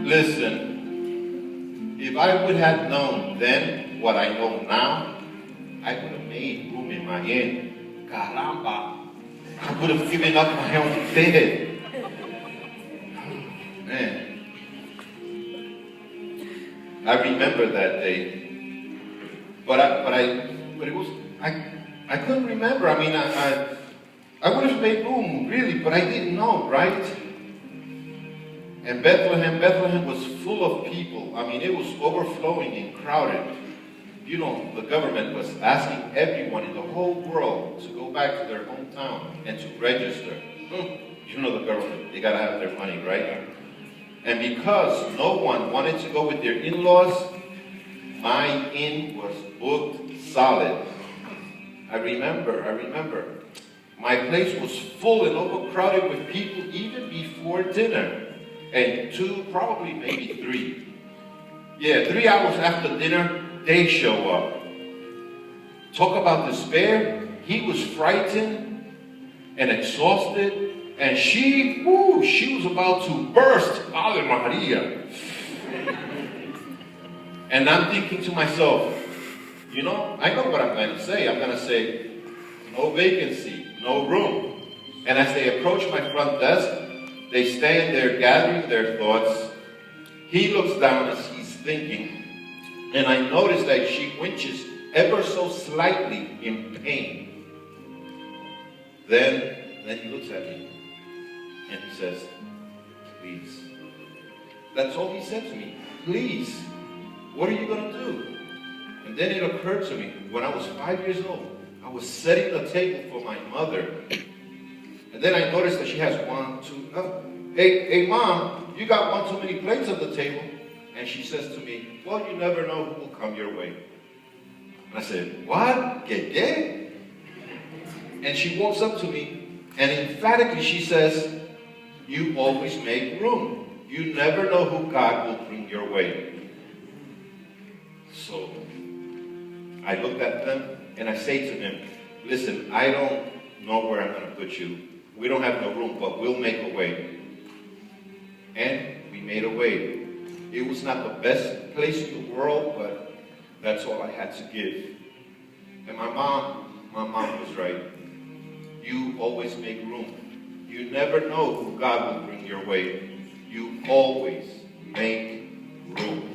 Listen, if I would have known then what I know now, I would have made room in my inn. Caramba! I would have given up my own bed. Man, I remember that day, but it was I couldn't remember. I mean, I would have made room really, but I didn't know, right? And Bethlehem was full of people. I mean, it was overflowing and crowded. You know, the government was asking everyone in the whole world to go back to their hometown and to register. You know the government, they gotta have their money, right? And because no one wanted to go with their in-laws, my inn was booked solid. I remember. My place was full and overcrowded with people even before dinner. And 2, probably maybe 3. Yeah, 3 hours after dinner, they show up. Talk about despair. He was frightened and exhausted. And she was about to burst. Ave Maria. And I'm thinking to myself, you know, I know what I'm going to say. I'm going to say, no vacancy, no room. And as they approach my front desk, they stand there gathering their thoughts. He looks down as he's thinking, and I notice that she winches ever so slightly in pain. Then he looks at me, and he says, please. That's all he said to me. Please. What are you going to do? And then it occurred to me, when I was 5 years old, I was setting the table for my mother. And then I noticed that she has 1, 2, hey, Mom, you got 1 too many plates on the table. And she says to me, well, you never know who will come your way. And I said, what? ¿Qué? And she walks up to me, and emphatically she says, you always make room. You never know who God will bring your way. So I looked at them, and I say to them, listen, I don't know where I'm going to put you. We don't have no room, but we'll make a way. And we made a way. It was not the best place in the world, but that's all I had to give. And my mom was right. You always make room. You never know who God will bring your way. You always make room.